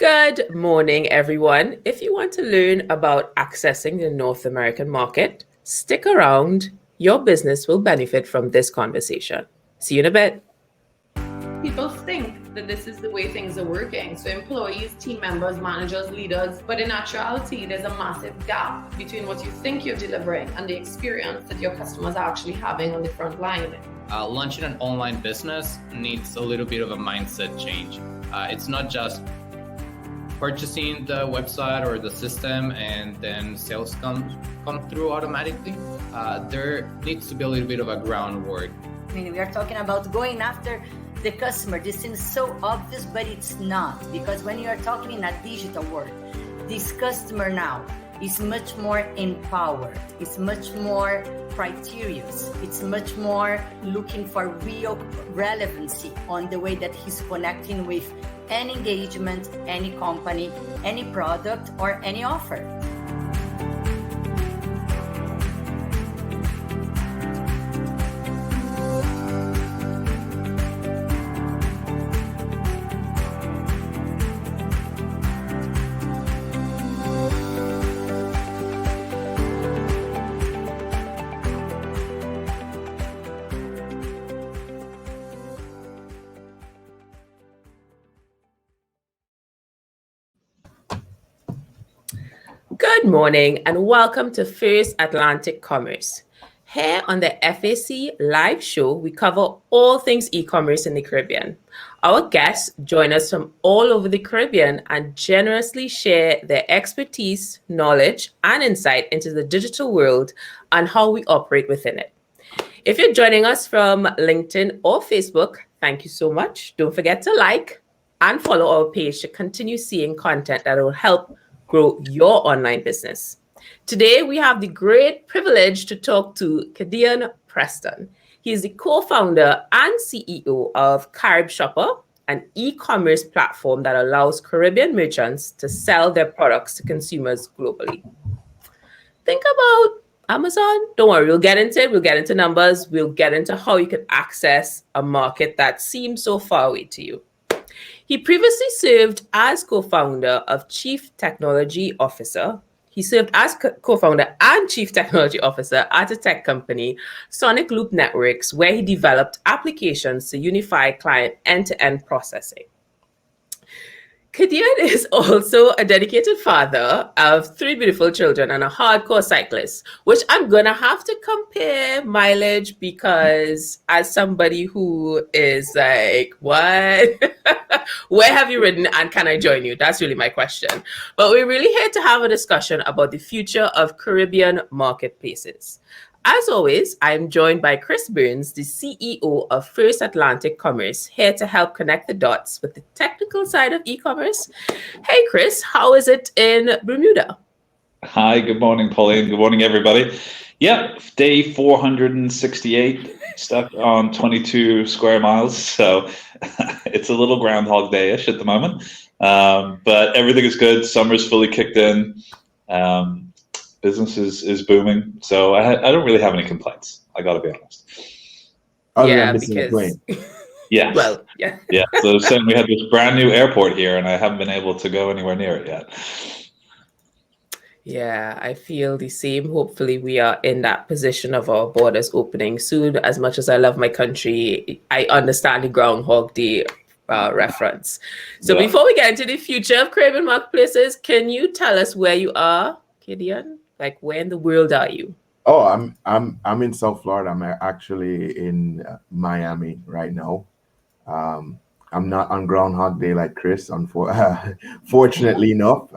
Good morning, everyone. If you want to learn about accessing the North American market, stick around. Your business will benefit from this conversation. See you in a bit. People think that this is the way things are working. So employees, team members, managers, leaders, but in actuality, there's a massive gap between what you think you're delivering and the experience that your customers are actually having on the front line. Launching an online business needs a little bit of a mindset change. It's not just purchasing the website or the system and then sales come through automatically. There needs to be a little bit of a groundwork. I mean, we are talking about going after the customer. This seems so obvious, but it's not, because when you are talking in a digital world, this customer now is much more empowered. It's much more criterious. It's much more looking for real relevancy on the way that he's connecting with any engagement, any company, any product, or any offer. Good morning and welcome to First Atlantic Commerce. Here on the FAC live show, we cover all things e-commerce in the Caribbean. Our guests join us from all over the Caribbean and generously share their expertise, knowledge, and insight into the digital world and how we operate within it. If you're joining us from LinkedIn or Facebook, thank you so much. Don't forget to like and follow our page to continue seeing content that will help grow your online business. Today, we have the great privilege to talk to Kadion Preston. He is the co-founder and CEO of Caribshopper, an e-commerce platform that allows Caribbean merchants to sell their products to consumers globally. Think about Amazon. Don't worry, we'll get into it. We'll get into numbers. We'll get into how you can access a market that seems so far away to you. He previously served as co-founder of Chief Technology Officer. He served as co-founder and Chief Technology Officer at a tech company, Sonic Loop Networks, where he developed applications to unify client end-to-end processing. Kadion is also a dedicated father of 3 beautiful children and a hardcore cyclist, which I'm going to have to compare mileage because as somebody who is like, what? Where have you ridden and can I join you? That's really my question. But we're really here to have a discussion about the future of Caribbean marketplaces. As always, I'm joined by Chris Burns, the CEO of First Atlantic Commerce, here to help connect the dots with the technical side of e-commerce. Hey, Chris, how is it in Bermuda? Hi, good morning, Pauline. Good morning, everybody. Yeah, day 468, stuck on 22 square miles. So it's a little Groundhog Day-ish at the moment. But everything is good. Summer's fully kicked in. Business is booming, so I don't really have any complaints. I got to be honest. Yeah, because yeah, well, yeah. So saying we had this brand new airport here, and I haven't been able to go anywhere near it yet. Yeah, I feel the same. Hopefully, we are in that position of our borders opening soon. As much as I love my country, I understand the Groundhog Day reference. So before we get into the future of Caribbean marketplaces, can you tell us where you are, Kadion? Like, where in the world are you? Oh, I'm in South Florida. I'm actually in Miami right now. I'm not on Groundhog Day like Chris. Fortunately enough,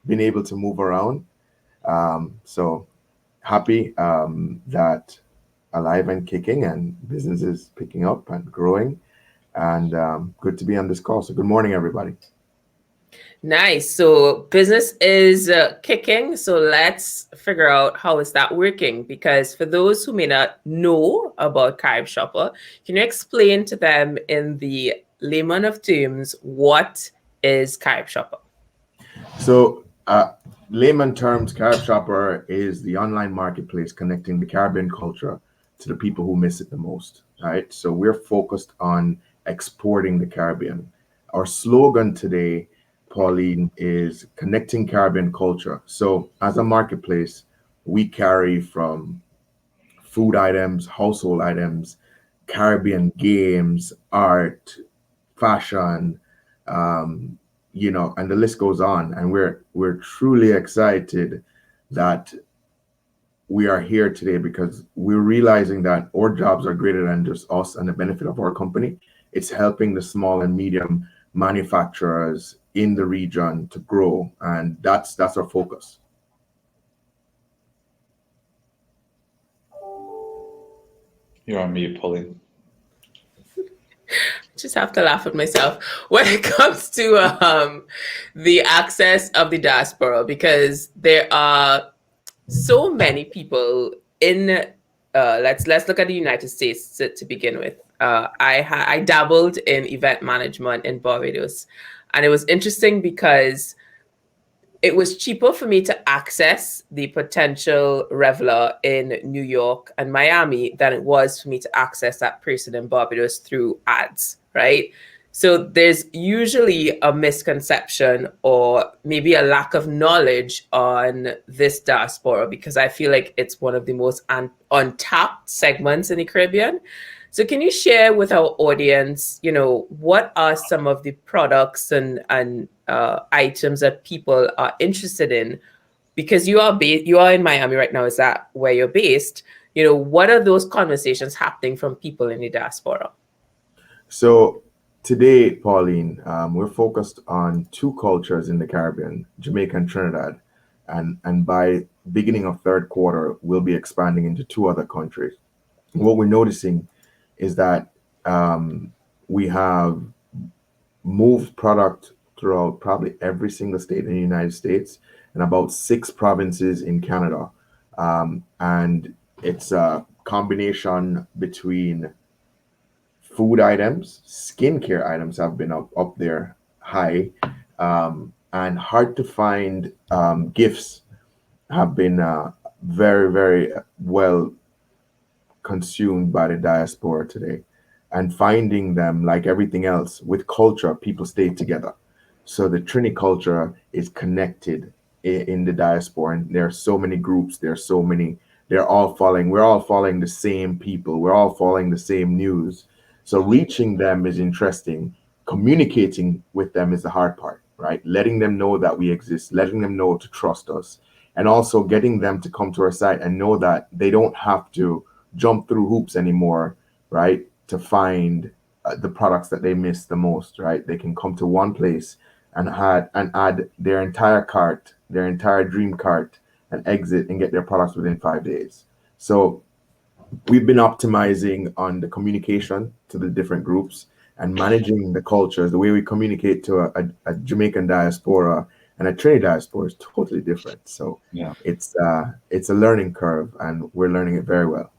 been able to move around. So happy that alive and kicking, and business is picking up and growing, and good to be on this call. So good morning, everybody. Nice. So business is kicking. So let's figure out how is that working? Because for those who may not know about Caribshopper, can you explain to them in the layman of terms what is Caribshopper? So layman terms, Caribshopper is the online marketplace connecting the Caribbean culture to the people who miss it the most. Right. So we're focused on exporting the Caribbean. Our slogan today, Pauline, is connecting Caribbean culture. So as a marketplace, we carry from food items, household items, Caribbean games, art, fashion, and the list goes on. And we're truly excited that we are here today because we're realizing that our jobs are greater than just us and the benefit of our company. It's helping the small and medium manufacturers in the region to grow, and that's our focus. You're on mute, Pauline. Just have to laugh at myself when it comes to the access of the diaspora, because there are so many people in let's look at the United States to begin with. I dabbled in event management in Barbados, and it was interesting because it was cheaper for me to access the potential reveler in New York and Miami than it was for me to access that person in Barbados through ads, right? So there's usually a misconception or maybe a lack of knowledge on this diaspora, because I feel like it's one of the most untapped segments in the Caribbean. So can you share with our audience, what are some of the products and items that people are interested in? Because you are in Miami right now. Is that where you're based? What are those conversations happening from people in the diaspora? So today, Pauline, we're focused on two cultures in the Caribbean, Jamaica and Trinidad. And by beginning of third quarter, we'll be expanding into two other countries. What we're noticing is that we have moved product throughout probably every single state in the United States and about 6 provinces in Canada. And it's a combination between food items, skincare items have been up there high, and hard to find gifts have been very, very well consumed by the diaspora today. And finding them, like everything else, with culture, people stay together. So the Trini culture is connected in the diaspora, and there are so many groups, we're all following the same people, we're all following the same news. So reaching them is interesting. Communicating with them is the hard part, right? Letting them know that we exist, letting them know to trust us, and also getting them to come to our site and know that they don't have to jump through hoops anymore, right, to find the products that they miss the most, right? They can come to one place and add their entire cart, their entire dream cart, and exit and get their products within 5 days. So we've been optimizing on the communication to the different groups and managing the cultures. The way we communicate to a Jamaican diaspora and a Trinidad diaspora is totally different. So yeah, it's a learning curve, and we're learning it very well.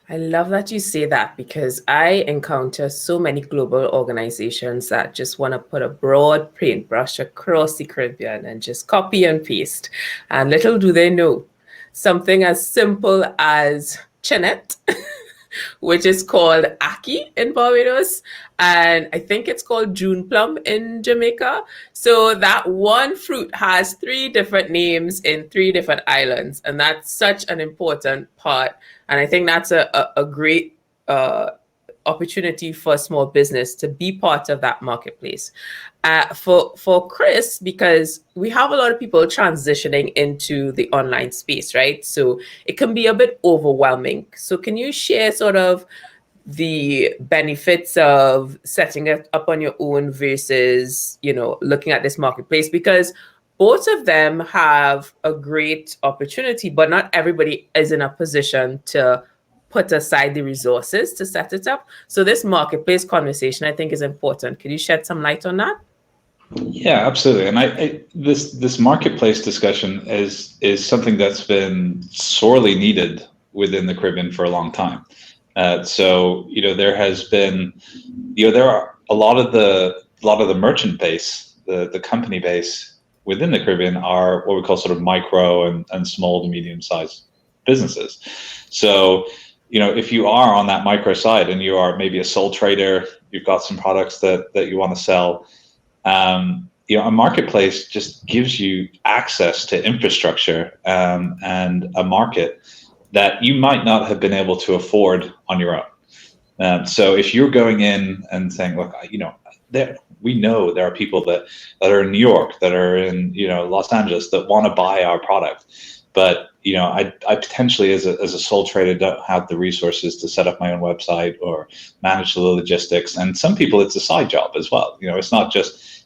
I love that you say that, because I encounter so many global organizations that just want to put a broad paintbrush across the Caribbean and just copy and paste. And little do they know, something as simple as Chinet, which is called Aki in Barbados, and I think it's called June Plum in Jamaica. So that one fruit has 3 different names in 3 different islands, and that's such an important part. And I think that's a great opportunity for a small business to be part of that marketplace. For Chris, because we have a lot of people transitioning into the online space, right? So it can be a bit overwhelming. So can you share sort of the benefits of setting it up on your own versus, looking at this marketplace? Because both of them have a great opportunity, but not everybody is in a position to put aside the resources to set it up. So this marketplace conversation, I think, is important. Could you shed some light on that? Yeah, absolutely. And this marketplace discussion is something that's been sorely needed within the Caribbean for a long time. So there has been, there are a lot of the merchant base, the company base within the Caribbean are what we call sort of micro and small to medium sized businesses. So if you are on that micro side and you are maybe a sole trader, you've got some products that you want to sell, A marketplace just gives you access to infrastructure and a market that you might not have been able to afford on your own. So if you're going in and saying, look, we know there are people that are in New York, that are in Los Angeles, that want to buy our product, but I potentially as a sole trader don't have the resources to set up my own website or manage the logistics. And some people, it's a side job as well.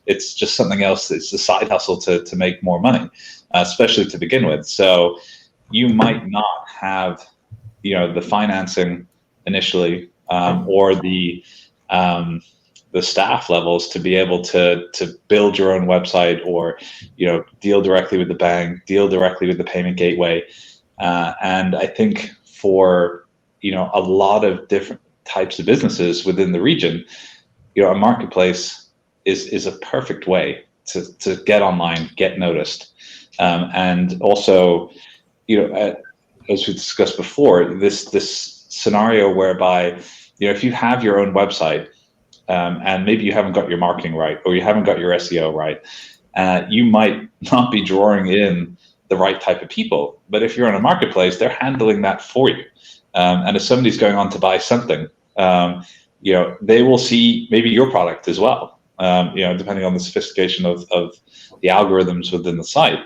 It's just something else. It's a side hustle to make more money, especially to begin with. So you might not have the financing initially or the staff levels to be able to build your own website or deal directly with the bank, deal directly with the payment gateway. And I think for a lot of different types of businesses within the region, a marketplace is a perfect way to get online, get noticed, and also as we discussed before, this scenario whereby if you have your own website and maybe you haven't got your marketing right or you haven't got your SEO right, you might not be drawing in the right type of people. But if you're on a marketplace, they're handling that for you. And if somebody's going on to buy something, they will see maybe your product as well. Depending on the sophistication of the algorithms within the site,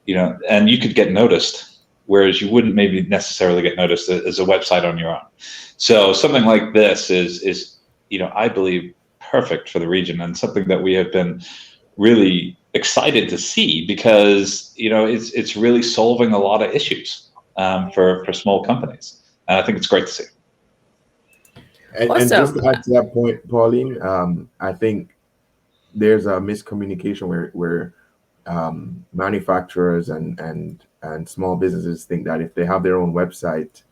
and you could get noticed, whereas you wouldn't maybe necessarily get noticed as a website on your own. So something like this is I believe perfect for the region, and something that we have been really excited to see because it's really solving a lot of issues for small companies, and I think it's great to see. And just to add to that point, Pauline, I think there's a miscommunication where manufacturers and small businesses think that if they have their own website,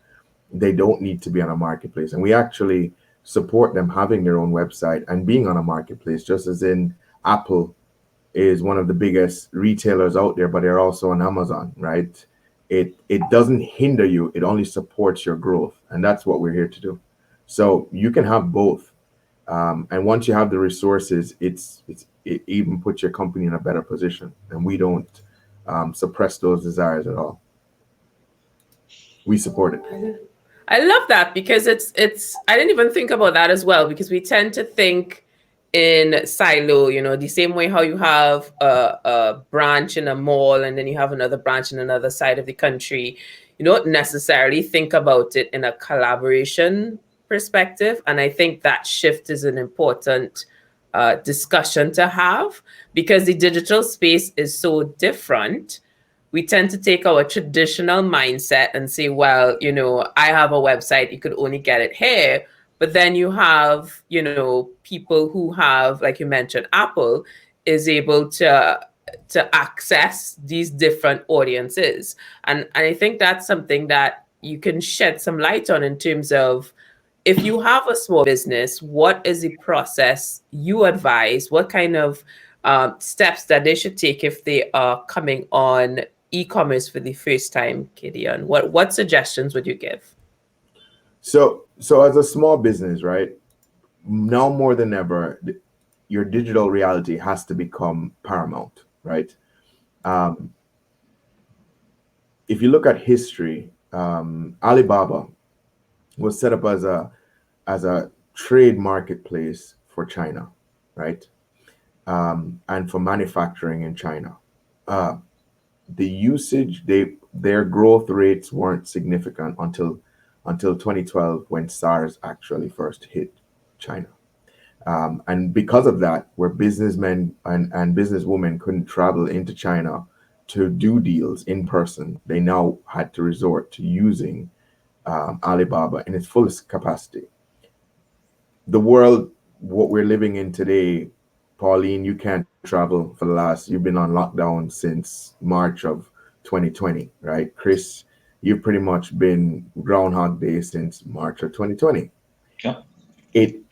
they don't need to be on a marketplace. And we actually support them having their own website and being on a marketplace, just as in Apple is one of the biggest retailers out there, but they're also on Amazon, right? It doesn't hinder you, it only supports your growth. And that's what we're here to do. So you can have both. And once you have the resources, it even puts your company in a better position. And we don't suppress those desires at all. We support it. I love that because it's I didn't even think about that as well, because we tend to think in silo, the same way how you have a branch in a mall and then you have another branch in another side of the country. You don't necessarily think about it in a collaboration perspective. And I think that shift is an important discussion to have, because the digital space is so different. We tend to take our traditional mindset and say, well, I have a website, you could only get it here. But then you have, people who have, like you mentioned, Apple is able to access these different audiences. And I think that's something that you can shed some light on in terms of, if you have a small business, what is the process you advise? What kind of steps that they should take if they are coming on e-commerce for the first time, Kadion? What suggestions would you give? So as a small business, right, now more than ever, your digital reality has to become paramount, right? If you look at history, Alibaba was set up as a trade marketplace for China, right? And for manufacturing in China. The usage, their growth rates weren't significant until 2012, when SARS actually first hit China. And because of that, where businessmen and businesswomen couldn't travel into China to do deals in person, they now had to resort to using Alibaba in its fullest capacity. The world, what we're living in today, Pauline, you can't travel you've been on lockdown since March of 2020, right? Chris, you've pretty much been Groundhog Day since March of 2020. Yeah. It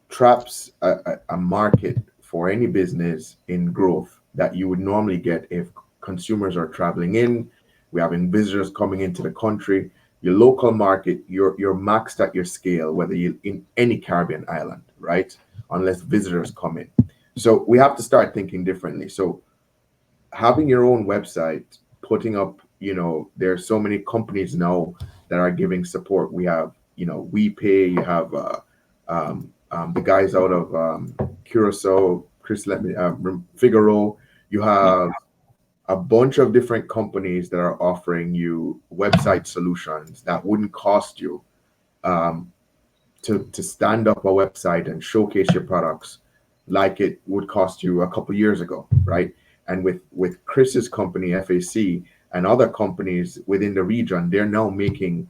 traps a market for any business in growth that you would normally get if consumers are traveling in. We're having visitors coming into the country. Your local market, you're maxed at your scale, whether you're in any Caribbean island, right? Unless visitors come in. So we have to start thinking differently. So having your own website, putting up, there's so many companies now that are giving support. We have, We Pay, you have the guys out of Curacao, Figaro. You have a bunch of different companies that are offering you website solutions that wouldn't cost you to stand up a website and showcase your products like it would cost you a couple years ago, right? And with Chris's company, FAC, and other companies within the region, they're now making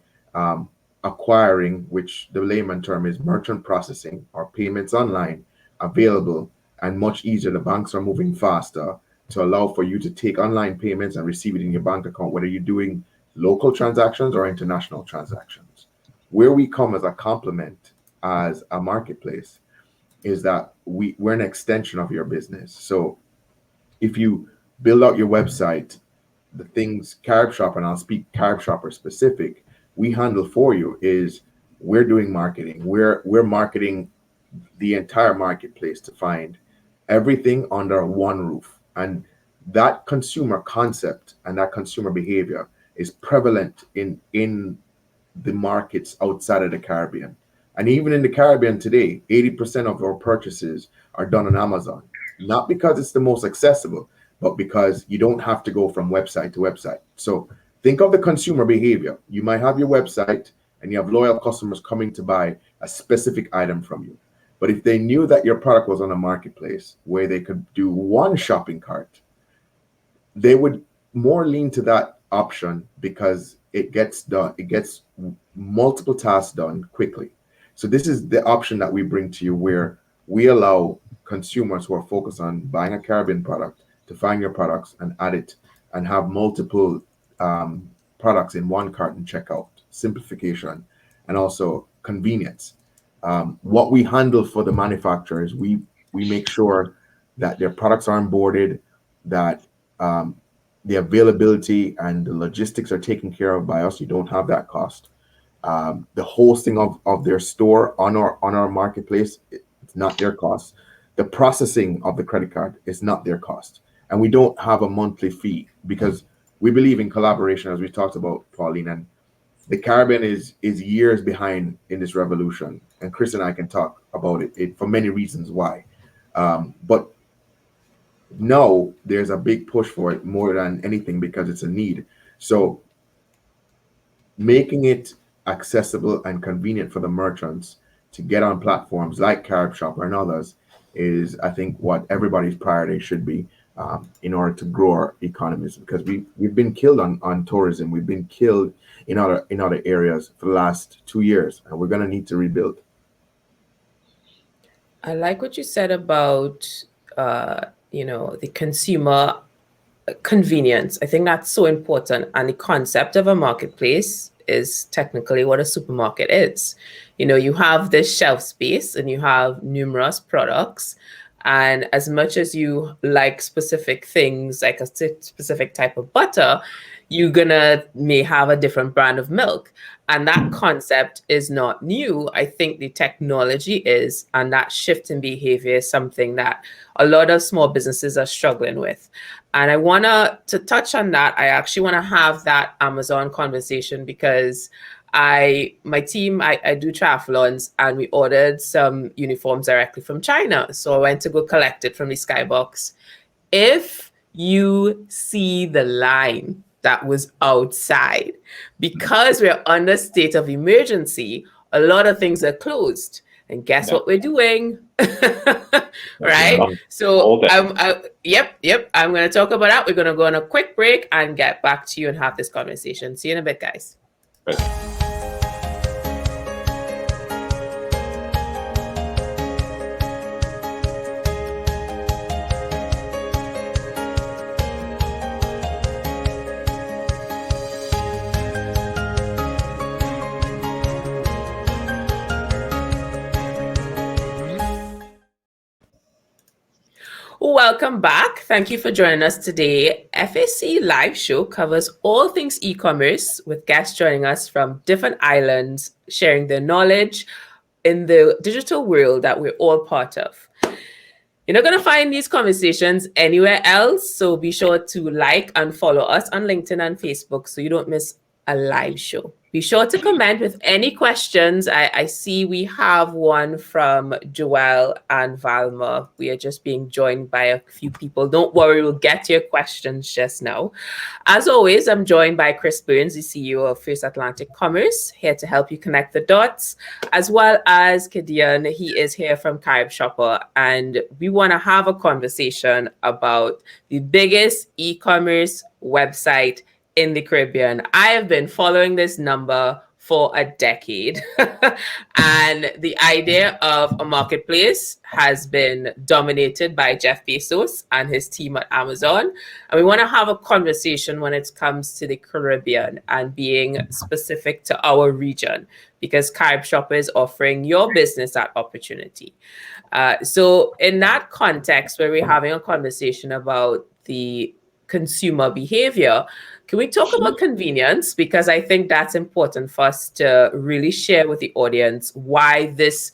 acquiring, which the layman term is merchant processing or payments online, available and much easier. The banks are moving faster to allow for you to take online payments and receive it in your bank account, whether you're doing local transactions or international transactions. Where we come as a complement as a marketplace is that we're an extension of your business. So if you build out your website, the things Caribshopper, and I'll speak Caribshopper specific, we handle for you is we're doing marketing. We're marketing the entire marketplace to find everything under one roof. And that consumer concept and that consumer behavior is prevalent in the markets outside of the Caribbean. And even in the Caribbean today, 80% of our purchases are done on Amazon, not because it's the most accessible, but because you don't have to go from website to website. So think of the consumer behavior. You might have your website and you have loyal customers coming to buy a specific item from you. But if they knew that your product was on a marketplace where they could do one shopping cart, they would more lean to that option because it gets done. It gets multiple tasks done quickly. So this is the option that we bring to you, where we allow consumers who are focused on buying a Caribbean product to find your products and add it and have multiple products in one cart and checkout. Simplification and also convenience. What we handle for the manufacturers, we make sure that their products are onboarded, that the availability and the logistics are taken care of by us. You don't have that cost. The hosting of their store on our marketplace, it's not their cost. The processing of the credit card is not their cost. And we don't have a monthly fee because we believe in collaboration, as we talked about, Pauline. And the Caribbean is years behind in this revolution. And Chris and I can talk about it for many reasons why. But no, there's a big push for it more than anything because it's a need. So making it accessible and convenient for the merchants to get on platforms like Caribshopper and others is, I think, what everybody's priority should be in order to grow our economies, because we've been killed on tourism. We've been killed in other areas for the last 2 years, and we're going to need to rebuild. I like what you said about the consumer convenience. I think that's so important. And the concept of a marketplace is technically what a supermarket is. You have this shelf space and you have numerous products. And as much as you like specific things, like a specific type of butter, you're may have a different brand of milk. And that concept is not new. I think the technology is, and that shift in behavior is something that a lot of small businesses are struggling with. And I want to touch on that. I actually want to have that Amazon conversation because my team, I do triathlons, and we ordered some uniforms directly from China. So I went to go collect it from the Skybox. If you see the line that was outside, because we're under state of emergency, a lot of things are closed. And guess what we're doing? Right? So I'm going to talk about that. We're going to go on a quick break and get back to you and have this conversation. See you in a bit, guys. Right. Welcome back. Thank you for joining us today. FAC Live Show covers all things e-commerce, with guests joining us from different islands, sharing their knowledge in the digital world that we're all part of. You're not going to find these conversations anywhere else. So be sure to like and follow us on LinkedIn and Facebook so you don't miss a live show. Be sure to comment with any questions. I see we have one from Joelle and Valma. We are just being joined by a few people. Don't worry, we'll get to your questions just now. As always, I'm joined by Chris Burns, the CEO of First Atlantic Commerce, here to help you connect the dots, as well as Kadion. He is here from Caribshopper, and we want to have a conversation about the biggest e-commerce website in the Caribbean. I have been following this number for a decade. And the idea of a marketplace has been dominated by Jeff Bezos and his team at Amazon. And we want to have a conversation when it comes to the Caribbean and being specific to our region, because Caribshopper is offering your business that opportunity. So in that context, where we're having a conversation about the consumer behavior, can we talk about convenience? Because I think that's important for us to really share with the audience why this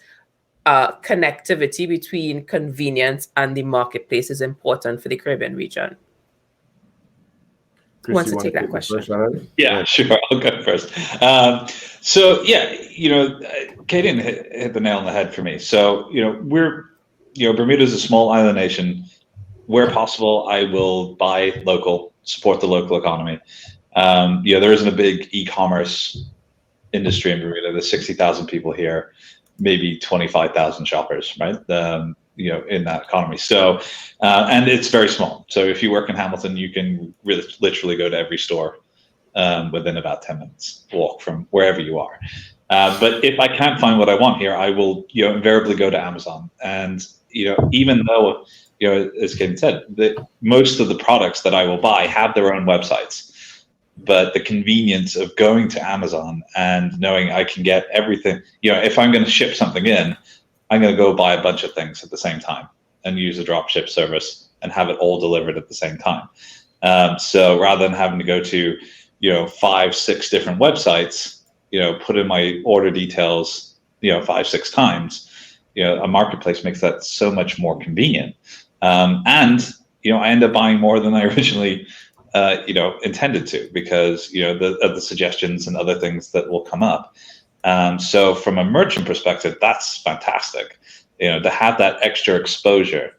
connectivity between convenience and the marketplace is important for the Caribbean region. Chris, Who wants to take that question? Yeah, sure. I'll go first. So yeah, Kadion hit the nail on the head for me. So, Bermuda is a small island nation. Where possible, I will buy local, support the local economy. There isn't a big e-commerce industry in Bermuda. There's 60,000 people here, maybe 25,000 shoppers, right? In that economy. So, and it's very small. So if you work in Hamilton, you can really literally go to every store within about 10 minutes walk from wherever you are. But if I can't find what I want here, I will, invariably go to Amazon. And, even though, as Kadion said, most of the products that I will buy have their own websites, but the convenience of going to Amazon and knowing I can get everything, if I'm going to ship something in, I'm going to go buy a bunch of things at the same time and use a drop ship service and have it all delivered at the same time. So rather than having to go to, 5-6 different websites, put in my order details, 5-6 times, a marketplace makes that so much more convenient. And I end up buying more than I originally, intended to, because, of the suggestions and other things that will come up. So from a merchant perspective, that's fantastic. To have that extra exposure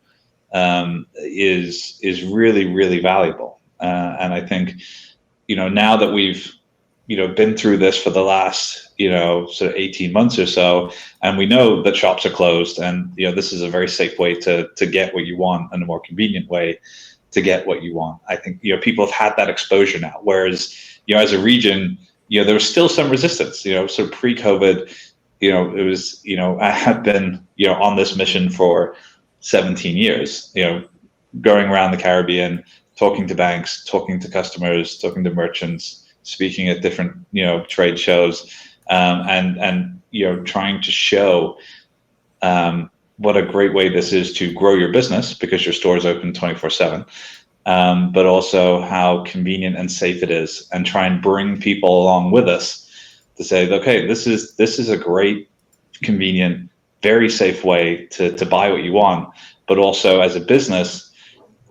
is really, really valuable. And I think, now that we've, been through this for the last, sort of 18 months or so, and we know that shops are closed, and, this is a very safe way to get what you want and a more convenient way to get what you want. I think, people have had that exposure now, whereas, as a region, there was still some resistance, sort of pre-COVID, it was, I have been, on this mission for 17 years, going around the Caribbean, talking to banks, talking to customers, talking to merchants, speaking at different, trade shows, and trying to show what a great way this is to grow your business, because your store is open 24/7, but also how convenient and safe it is, and try and bring people along with us to say, okay, this is a great, convenient, very safe way to buy what you want, but also as a business,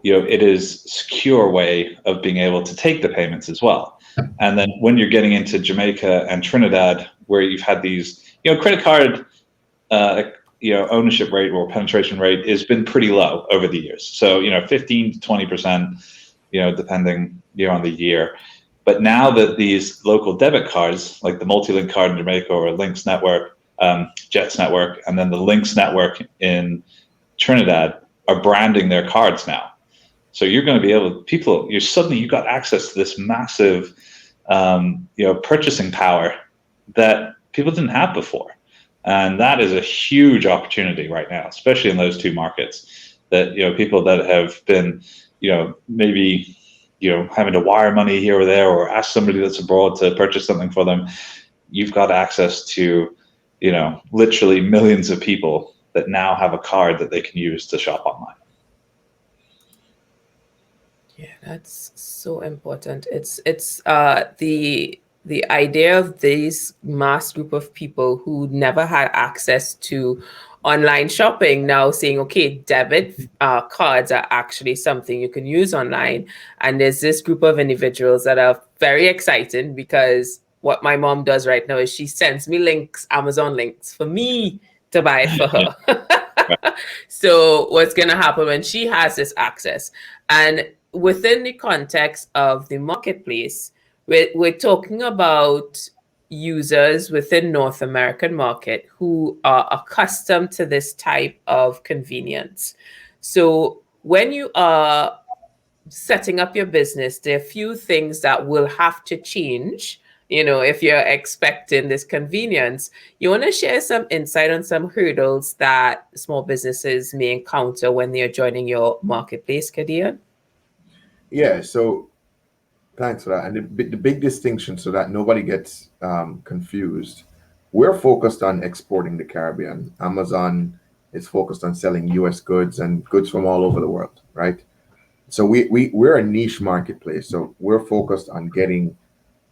it is a secure way of being able to take the payments as well. And then when you're getting into Jamaica and Trinidad, where you've had these, credit card, ownership rate or penetration rate has been pretty low over the years. So, 15 to 20%, depending on the year. But now that these local debit cards, like the multi-link card in Jamaica or Lynx Network, Jets Network, and then the Lynx Network in Trinidad are branding their cards now. So you're going to be able to, you've got access to this massive, purchasing power that people didn't have before. And that is a huge opportunity right now, especially in those two markets, that, people that have been, maybe, having to wire money here or there, or ask somebody that's abroad to purchase something for them. You've got access to, literally millions of people that now have a card that they can use to shop online. Yeah, that's so important. It's the idea of this mass group of people who never had access to online shopping, now saying, okay, debit cards are actually something you can use online. And there's this group of individuals that are very excited, because what my mom does right now is she sends me links, Amazon links, for me to buy it for her. So what's going to happen when she has this access? And within the context of the marketplace, we're talking about users within North American market who are accustomed to this type of convenience. So when you are setting up your business, there are a few things that will have to change. If you're expecting this convenience, you want to share some insight on some hurdles that small businesses may encounter when they're joining your marketplace, Kadion? Yeah, so thanks for that. And the big distinction, so that nobody gets confused, we're focused on exporting the Caribbean. Amazon is focused on selling US goods and goods from all over the world, right? So we're a niche marketplace. So we're focused on getting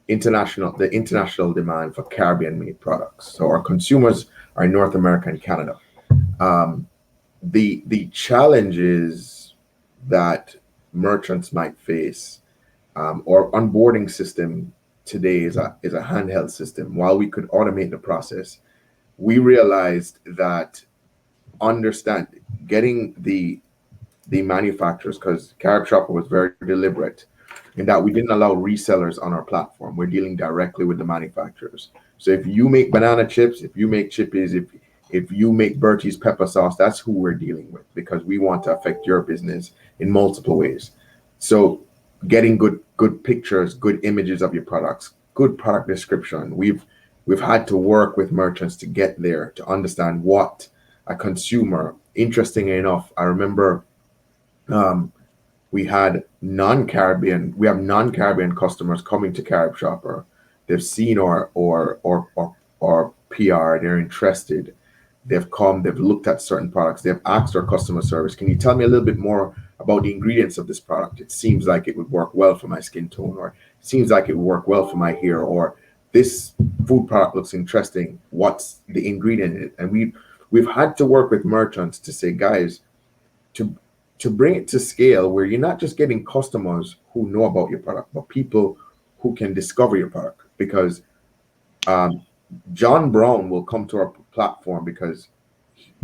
the international demand for Caribbean made products. So our consumers are in North America and Canada. The challenges that merchants might face, our onboarding system today is a handheld system. While we could automate the process, we realized that getting the manufacturers, because Caribshopper was very deliberate in that we didn't allow resellers on our platform. We're dealing directly with the manufacturers. So if you make banana chips, if you make chippies, if you make Bertie's pepper sauce, that's who we're dealing with, because we want to affect your business in multiple ways. So getting good pictures, good images of your products, good product description. We've had to work with merchants to get there, to understand what a consumer. Interestingly enough, I remember we have non-Caribbean customers coming to Caribshopper. They've seen our PR, they're interested. They've come, they've looked at certain products, they've asked our customer service, can you tell me a little bit more about the ingredients of this product? It seems like it would work well for my skin tone, or it seems like it would work well for my hair, or this food product looks interesting. What's the ingredient in it? And we've had to work with merchants to say, guys, to bring it to scale where you're not just getting customers who know about your product, but people who can discover your product. Because John Brown will come to our platform because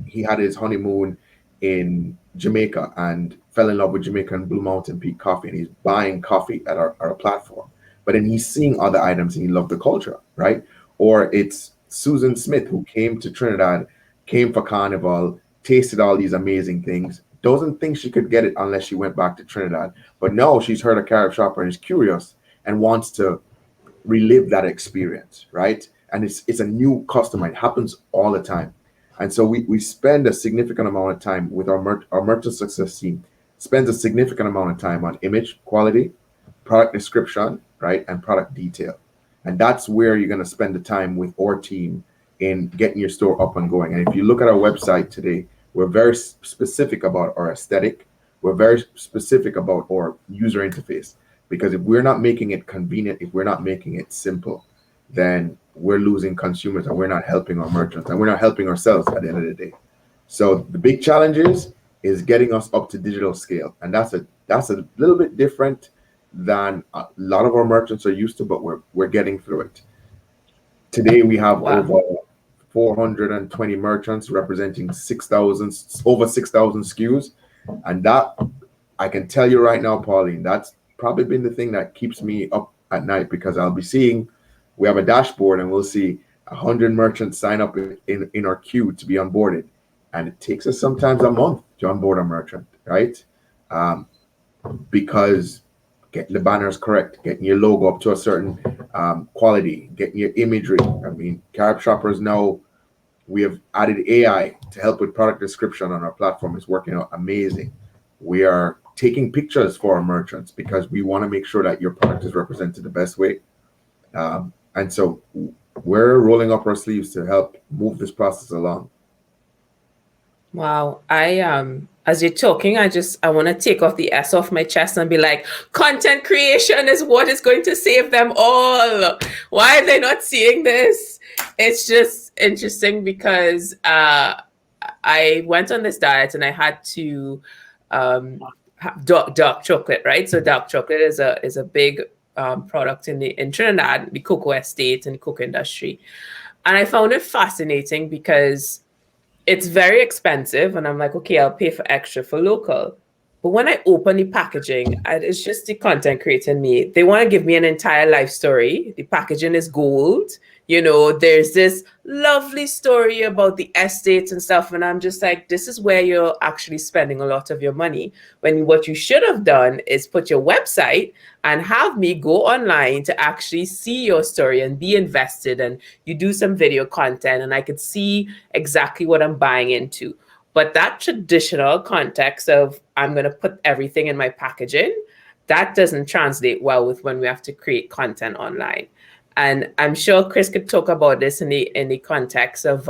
he had his honeymoon in Jamaica and fell in love with Jamaican Blue Mountain Peak coffee, and he's buying coffee at our platform. But then he's seeing other items and he loved the culture, right? Or it's Susan Smith, who came to Trinidad, came for Carnival, tasted all these amazing things, doesn't think she could get it unless she went back to Trinidad. But now she's heard of Caribshopper and is curious and wants to relive that experience, right? And it's a new customer. It happens all the time. And so we spend a significant amount of time with our merchant success team, spends a significant amount of time on image quality, product description, right, and product detail. And that's where you're going to spend the time with our team in getting your store up and going. And if you look at our website today, we're very specific about our aesthetic. We're very specific about our user interface, because if we're not making it convenient, if we're not making it simple, then we're losing consumers and we're not helping our merchants and we're not helping ourselves at the end of the day. So the big challenge is getting us up to digital scale. And that's a little bit different than a lot of our merchants are used to, but we're getting through it. Today we have over 420 merchants representing over 6,000 SKUs. And that, I can tell you right now, Pauline, that's probably been the thing that keeps me up at night, because I'll be seeing, we have a dashboard and we'll see 100 merchants sign up in our queue to be onboarded. And it takes us sometimes a month to onboard a merchant, right? Because getting the banners correct, getting your logo up to a certain quality, getting your imagery. I mean, Caribshoppers now, we have added AI to help with product description on our platform. It's working out amazing. We are taking pictures for our merchants because we want to make sure that your product is represented the best way. And so we're rolling up our sleeves to help move this process along. Wow. As you're talking, I want to take off the S off my chest and be like, content creation is what is going to save them all. Why are they not seeing this? It's just interesting because I went on this diet and I had to have dark chocolate, right? So dark chocolate is a big product in Trinidad, the cocoa estate and the cocoa industry. And I found it fascinating because it's very expensive. And I'm like, okay, I'll pay for extra for local. But when I open the packaging, it's just the content creator in me. They want to give me an entire life story. The packaging is gold. You know, there's this lovely story about the estates and stuff. And I'm just like, this is where you're actually spending a lot of your money. When what you should have done is put your website and have me go online to actually see your story and be invested. And you do some video content and I could see exactly what I'm buying into. But that traditional context of I'm going to put everything in my packaging, that doesn't translate well with when we have to create content online. And I'm sure Chris could talk about this in the context of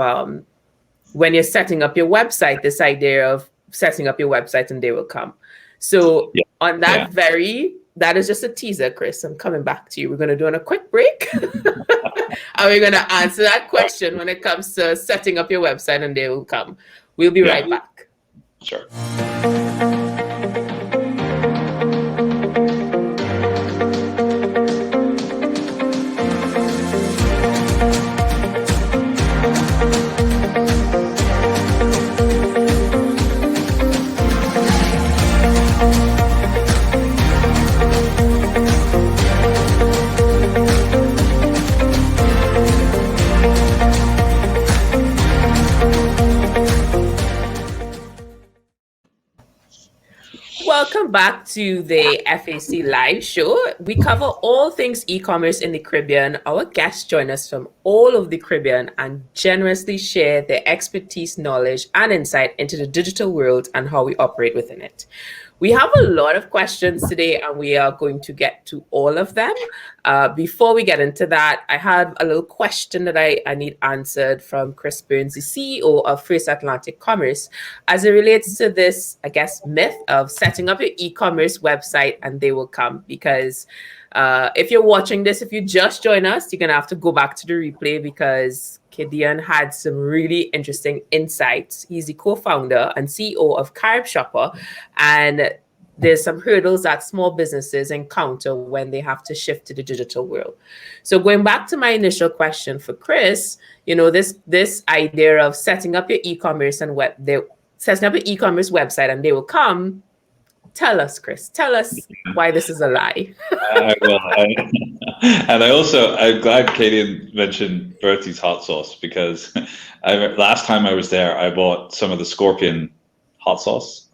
when you're setting up your website, this idea of setting up your website and they will come. So on that that is just a teaser, Chris. I'm coming back to you. We're going to do on a quick break. And we're going to answer that question when it comes to setting up your website and they will come. We'll be right back. Sure. Welcome back to the FAC Live Show. We cover all things e-commerce in the Caribbean. Our guests join us from all over the Caribbean and generously share their expertise, knowledge, and insight into the digital world and how we operate within it. We have a lot of questions today, and we are going to get to all of them. Before we get into that, I have a little question that I need answered from Chris Burns, the CEO of First Atlantic Commerce, as it relates to this, I guess, myth of setting up your e-commerce website and they will come. Because if you're watching this, if you just join us, you're going to have to go back to the replay because Kadion had some really interesting insights. He's the co-founder and CEO of Caribshopper, and there's some hurdles that small businesses encounter when they have to shift to the digital world. So going back to my initial question for Chris, you know, this idea of setting up your e-commerce and setting up your e-commerce website and they will come. Tell us, Chris. Tell us why this is a lie. I will. And I'm glad Kadion mentioned Bertie's hot sauce because last time I was there, I bought some of the Scorpion hot sauce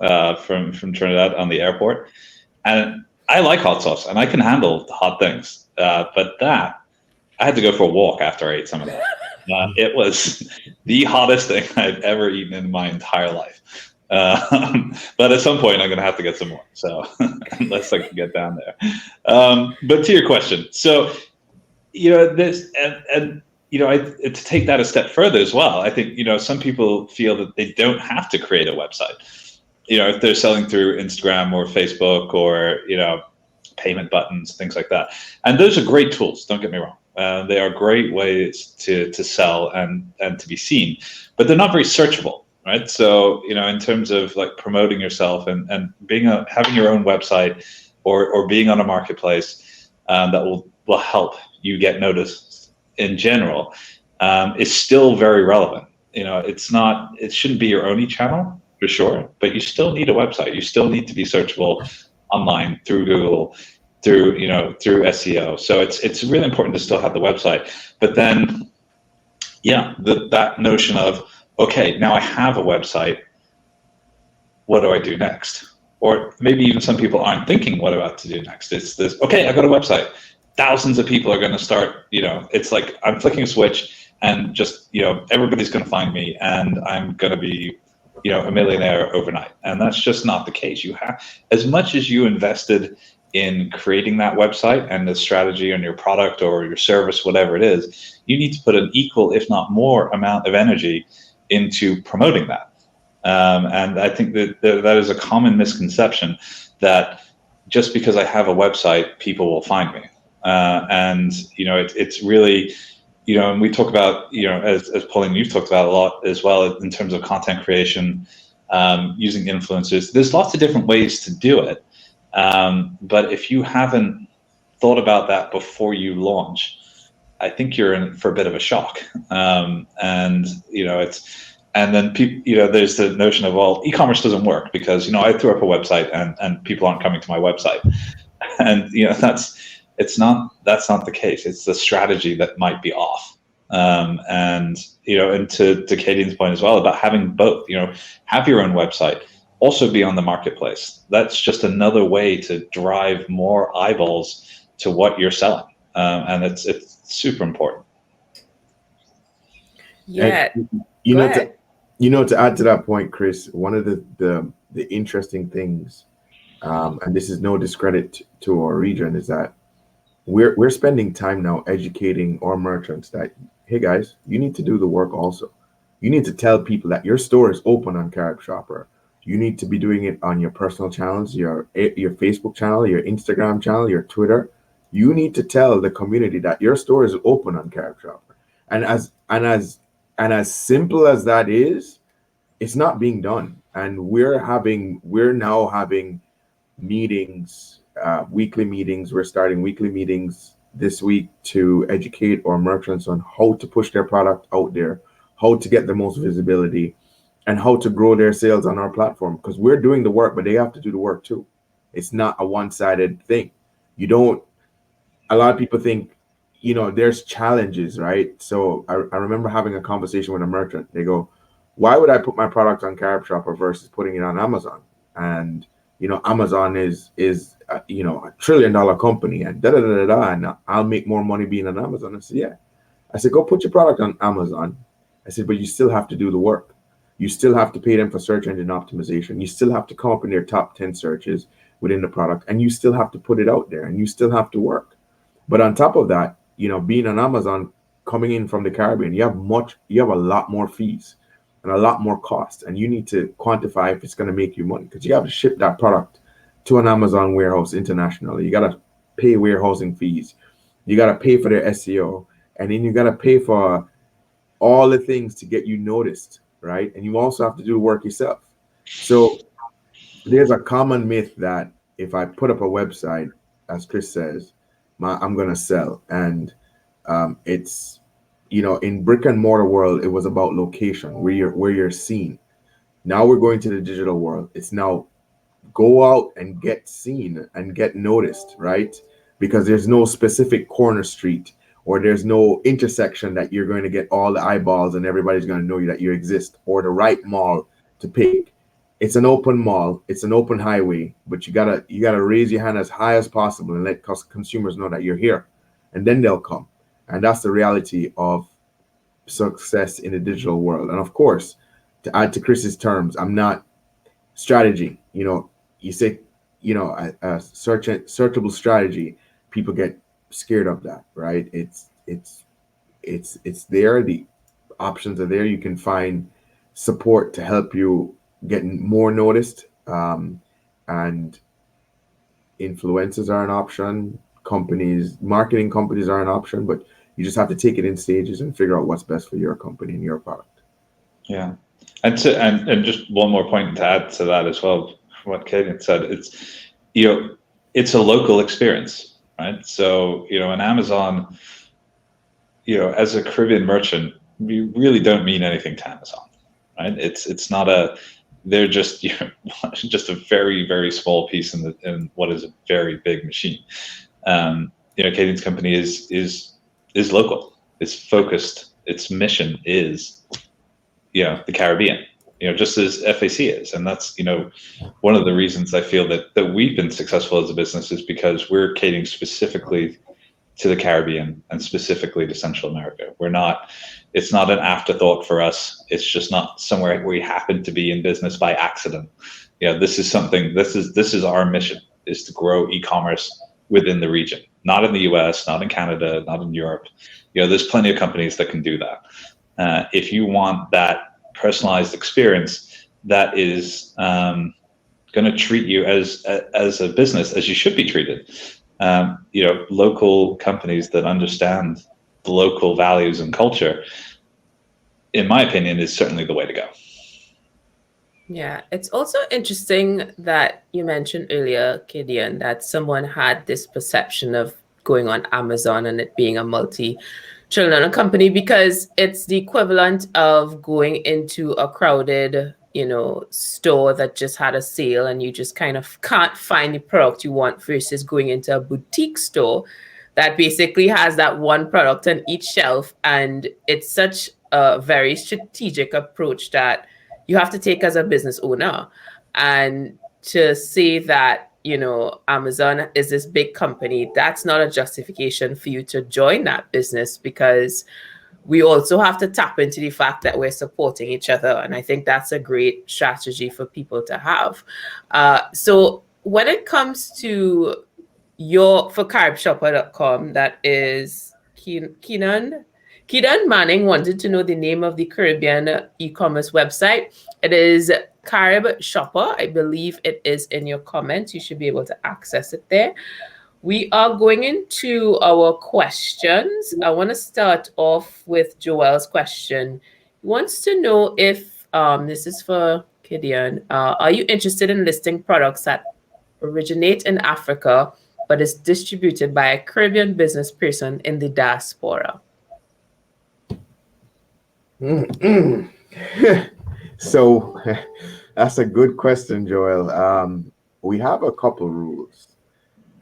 from Trinidad on the airport. And I like hot sauce and I can handle hot things. But I had to go for a walk after I ate some of that. It was the hottest thing I've ever eaten in my entire life. But at some point I'm going to have to get some more. So unless I can get down there. But to your question, so, you know, this, and you know, to take that a step further as well, I think, you know, some people feel that they don't have to create a website, you know, if they're selling through Instagram or Facebook or, you know, payment buttons, things like that. And those are great tools. Don't get me wrong. They are great ways to sell and to be seen, but they're not very searchable. Right. So, you know, in terms of like promoting yourself and having your own website or being on a marketplace that will help you get noticed in general is still very relevant. You know, it shouldn't be your only channel for sure, but you still need a website. You still need to be searchable online through Google, through SEO. So it's really important to still have the website. But then, that notion of, okay, now I have a website, what do I do next? Or maybe even some people aren't thinking what about to do next. It's this, okay, I got a website. Thousands of people are going to start, you know, it's like I'm flicking a switch and just, you know, everybody's going to find me and I'm going to be, you know, a millionaire overnight. And that's just not the case. You have, as much as you invested in creating that website and the strategy on your product or your service, whatever it is, you need to put an equal, if not more, amount of energy into promoting that. And I think that is a common misconception that just because I have a website, people will find me. And, you know, it's really, and we talk about, as Pauline, you've talked about a lot as well in terms of content creation, using influencers. There's lots of different ways to do it. But if you haven't thought about that before you launch, I think you're in for a bit of a shock. And then people, there's the notion of, well, e-commerce doesn't work because, I threw up a website and people aren't coming to my website. And, that's not the case. It's the strategy that might be off. And to Kadion's point as well about having both, have your own website, also be on the marketplace. That's just another way to drive more eyeballs to what you're selling. And it's super important. Yeah. And, to add to that point, Chris, one of the interesting things, and this is no discredit to our region, is that we're spending time now educating our merchants that, hey guys, you need to do the work also. You need to tell people that your store is open on Caribshopper. You need to be doing it on your personal channels, your Facebook channel, your Instagram channel, your Twitter. You need to tell the community that your store is open on Caribshopper. And as simple as that is, it's not being done. And we're now having meetings, weekly meetings. We're starting weekly meetings this week to educate our merchants on how to push their product out there, how to get the most visibility, and how to grow their sales on our platform. Because we're doing the work, but they have to do the work too. It's not a one-sided thing. A lot of people think, there's challenges, right? So I remember having a conversation with a merchant. They go, why would I put my product on Caribshopper versus putting it on Amazon? And, Amazon is a $1 trillion company and and I'll make more money being on Amazon. I said, yeah. I said, go put your product on Amazon. I said, but you still have to do the work. You still have to pay them for search engine optimization. You still have to come up in their top 10 searches within the product, and you still have to put it out there, and you still have to work. But on top of that, being on Amazon, coming in from the Caribbean, you have a lot more fees and a lot more costs, and you need to quantify if it's going to make you money, because you have to ship that product to an Amazon warehouse internationally. You got to pay warehousing fees. You got to pay for their SEO, and then you got to pay for all the things to get you noticed, right? And you also have to do work yourself. So there's a common myth that if I put up a website, as Chris says, I'm going to sell. And it's, in brick and mortar world, it was about location, where you're seen. Now we're going to the digital world. It's now go out and get seen and get noticed, right? Because there's no specific corner street or there's no intersection that you're going to get all the eyeballs and everybody's going to know you that you exist, or the right mall to pick. It's an open mall, it's an open highway, but you gotta raise your hand as high as possible and let consumers know that you're here, and then they'll come. And that's the reality of success in the digital world. And of course, to add to Chris's terms, I'm not strategy. You say, a searchable strategy, people get scared of that, right? It's there. The options are there. You can find support to help you get more noticed, and influencers are an option. Marketing companies are an option, but you just have to take it in stages and figure out what's best for your company and your product. Yeah, and just one more point to add to that as well, from what Kadion said, it's a local experience, right? So in Amazon, as a Caribbean merchant, we really don't mean anything to Amazon, right? It's not they're just just a very, very small piece in what is a very big machine. Kadion's company is local. It's focused. Its mission is the Caribbean. Just as FAC is, and that's one of the reasons I feel that we've been successful as a business is because we're catering specifically to the Caribbean and specifically to Central America. It's not an afterthought for us. It's just not somewhere we happen to be in business by accident. This is our mission, is to grow e-commerce within the region, not in the US, not in Canada, not in Europe. There's plenty of companies that can do that. If you want that personalized experience that is going to treat you as a business as you should be treated, local companies that understand the local values and culture, in my opinion, is certainly the way to go. Yeah, it's also interesting that you mentioned earlier, Kadion, that someone had this perception of going on Amazon and it being a multi-trillion company, because it's the equivalent of going into a crowded, store that just had a sale and you just kind of can't find the product you want, versus going into a boutique store that basically has that one product on each shelf. And it's such a very strategic approach that you have to take as a business owner. And to say that, Amazon is this big company, that's not a justification for you to join that business, because we also have to tap into the fact that we're supporting each other. And I think that's a great strategy for people to have. So when it comes to for Caribshopper.com, that is Keenan Manning wanted to know the name of the Caribbean e-commerce website. It is Caribshopper. I believe it is in your comments. You should be able to access it there. We are going into our questions. I want to start off with Joel's question. He wants to know if, this is for Kadion, are you interested in listing products that originate in Africa but is distributed by a Caribbean business person in the diaspora? So that's a good question, Joel. We have a couple rules.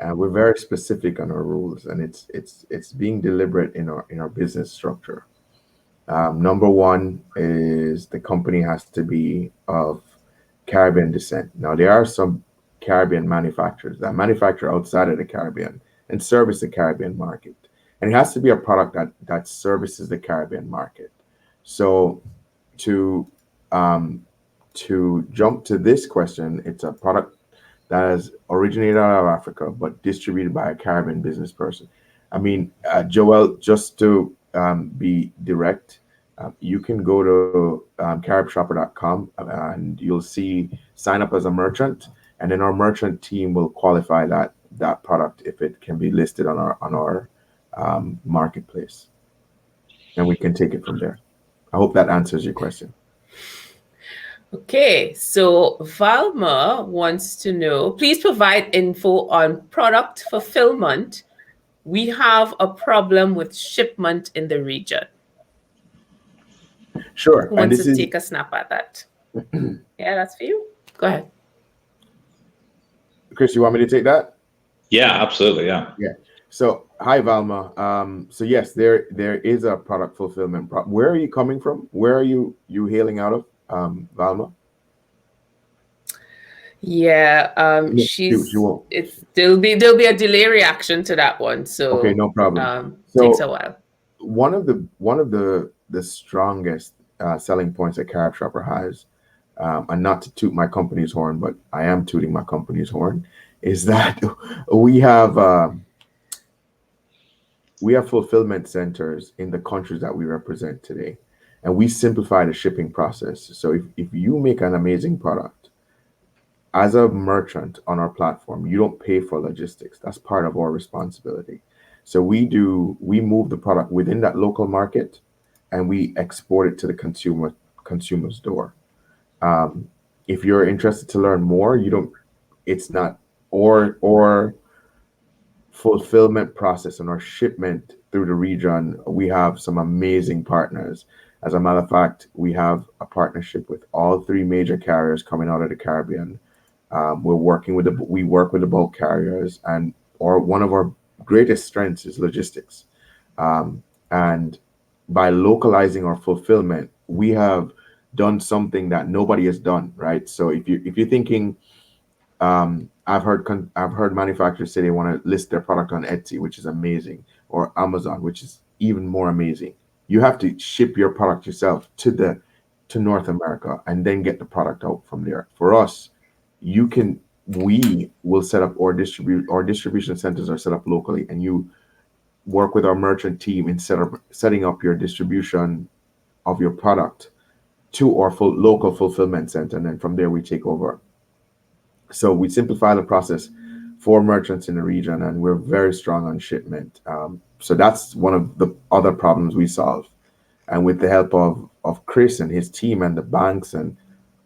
We're very specific on our rules, and it's being deliberate in our business structure. Number one is the company has to be of Caribbean descent. Now, there are some Caribbean manufacturers that manufacture outside of the Caribbean and service the Caribbean market, and it has to be a product that services the Caribbean market. So to jump to this question, it's a product that is originated out of Africa but distributed by a Caribbean business person. I mean, Joel, just to be direct, you can go to Caribshopper.com and you'll see sign up as a merchant, and then our merchant team will qualify that product if it can be listed on our marketplace, and we can take it from there. I hope that answers your question. Okay, so Valma wants to know, please provide info on product fulfillment. We have a problem with shipment in the region. Sure. Who wants to take a snap at that? Yeah, that's for you. Go ahead. Chris, you want me to take that? Yeah, absolutely. Yeah. So, hi, Valma. So yes, there is a product fulfillment problem. Where are you coming from? Where are you hailing out of, Valma? Yeah, there'll be a delay reaction to that one. So okay, no problem. Takes a while. One of the strongest selling points that Caribshopper has, and not to toot my company's horn, but I am tooting my company's horn, is that we have fulfillment centers in the countries that we represent today, and we simplify the shipping process. So if you make an amazing product as a merchant on our platform, you don't pay for logistics. That's part of our responsibility. So we move the product within that local market and we export it to the consumer's door. If you're interested to learn more, or fulfillment process and our shipment through the region, we have some amazing partners. As a matter of fact, we have a partnership with all three major carriers coming out of the Caribbean. We work with the bulk carriers, and one of our greatest strengths is logistics. And by localizing our fulfillment, we have done something that nobody has done, right? So if you're thinking, I've heard manufacturers say they want to list their product on Etsy, which is amazing, or Amazon, which is even more amazing. You have to ship your product yourself to North America and then get the product out from there. For us, we will set up our distribution centers are set up locally, and you work with our merchant team in setting up your distribution of your product to our local fulfillment center, and then from there we take over. So we simplify the process 4 merchants in the region, and we're very strong on shipment. So that's one of the other problems we solve. And with the help of Chris and his team and the banks and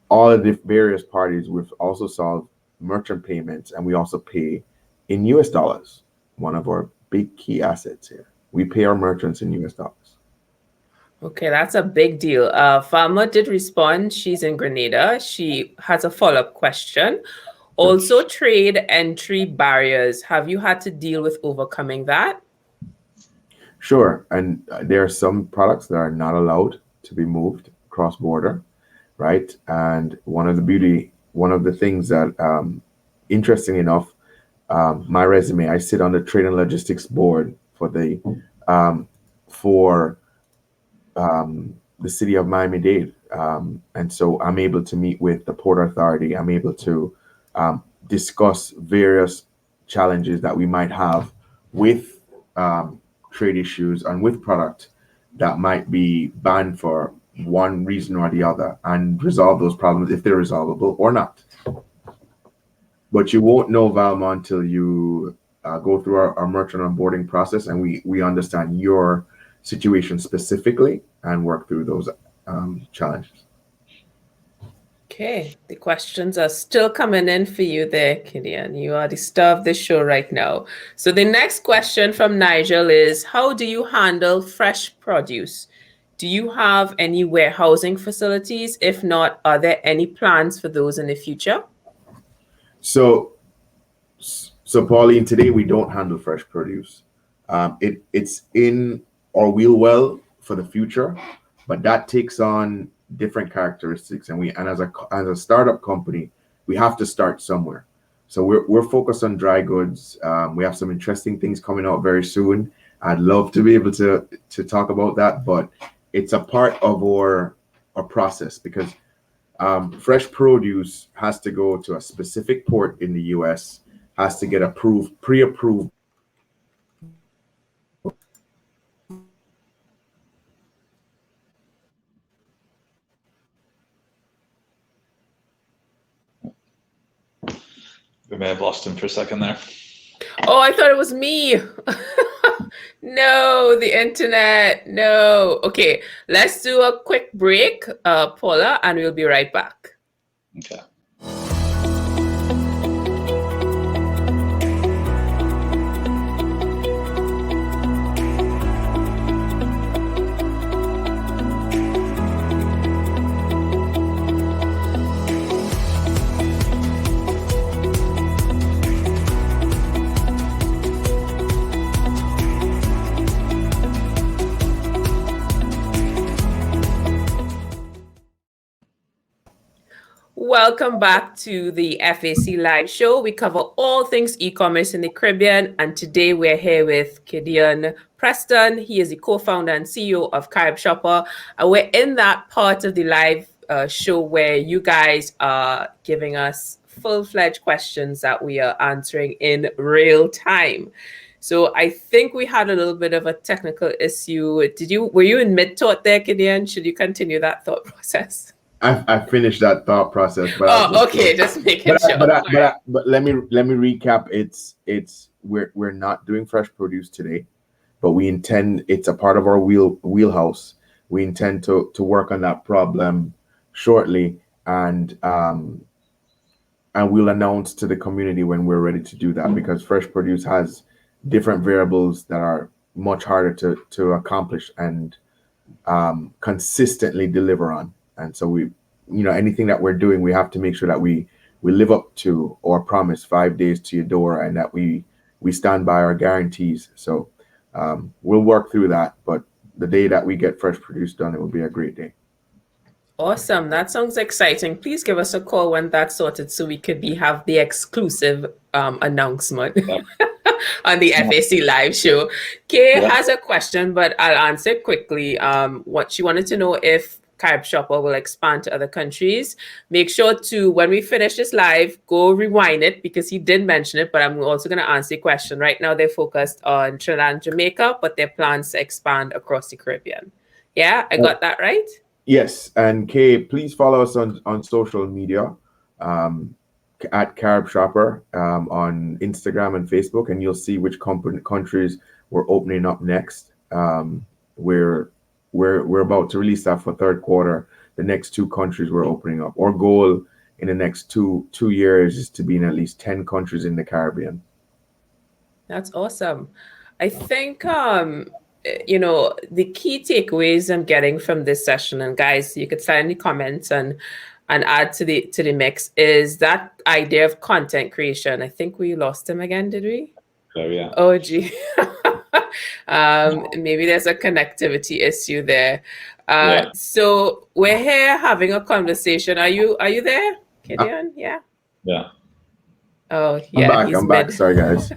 all of the various parties, we've also solved merchant payments, and we also pay in US dollars, one of our big key assets here. We pay our merchants in US dollars. Okay, that's a big deal. Farmer did respond. She's in Grenada. She has a follow-up question. Also, trade entry barriers. Have you had to deal with overcoming that? Sure. And there are some products that are not allowed to be moved cross-border, right? And one of the things that, interesting enough, my resume, I sit on the trade and logistics board for the city of Miami-Dade. And so I'm able to meet with the Port Authority. I'm able to discuss various challenges that we might have with trade issues and with product that might be banned for one reason or the other, and resolve those problems if they're resolvable or not. But you won't know, Valma, until you go through our merchant onboarding process, and we understand your situation specifically and work through those challenges. Okay, the questions are still coming in for you there, Kadion. You are the star of the show right now. So the next question from Nigel is, how do you handle fresh produce? Do you have any warehousing facilities? If not, are there any plans for those in the future? So Pauline, today we don't handle fresh produce. It's in our wheel well for the future, but that takes on different characteristics, and as a startup company, we have to start somewhere. So we're focused on dry goods. We have some interesting things coming out very soon. I'd love to be able to talk about that, but it's a part of our process, because fresh produce has to go to a specific port in the US, has to get pre-approved. We may have lost him for a second there. Oh, I thought it was me. No, the internet. No. Okay, let's do a quick break, Paula, and we'll be right back. Okay. Welcome back to the FAC Live Show. We cover all things e-commerce in the Caribbean, and today we're here with Kadion Preston. He is the co-founder and CEO of Caribshopper, and we're in that part of the live show where you guys are giving us full-fledged questions that we are answering in real time. So I think we had a little bit of a technical issue. Were you in mid-thought there, Kadion? Should you continue that thought process? I finished that thought process, but okay, just making sure. But let me recap. We're not doing fresh produce today, but we intend, it's a part of our wheelhouse. We intend to work on that problem shortly, and we'll announce to the community when we're ready to do that, because fresh produce has different variables that are much harder to accomplish and consistently deliver on. And so anything that we're doing, we have to make sure that we live up to our promise, 5 days to your door, and that we stand by our guarantees. So we'll work through that, but the day that we get fresh produce done, it will be a great day. Awesome. That sounds exciting. Please give us a call when that's sorted so we could have the exclusive announcement on the FAC Live Show. Kay has a question, but I'll answer it quickly. What she wanted to know if Caribshopper will expand to other countries. Make sure to, when we finish this live, go rewind it, because he did mention it, but I'm also going to answer the question. Right now, they're focused on Trinidad and Jamaica, but their plans to expand across the Caribbean. Yeah, I got that right? Yes, and Kay, please follow us on social media. at Caribshopper on Instagram and Facebook, and you'll see which countries we're opening up next. We're about to release that for third quarter. The next 2 countries we're opening up. Our goal in the next two years is to be in at least 10 countries in the Caribbean. That's awesome. I think the key takeaways I'm getting from this session, and guys, you could send any comments and add to the mix, is that idea of content creation. I think we lost him again, did we? Oh yeah. Oh gee. Maybe there's a connectivity issue there. Yeah. So we're here having a conversation. Are you there, Kadion? Yeah. Yeah. Oh yeah. I'm back. Sorry guys.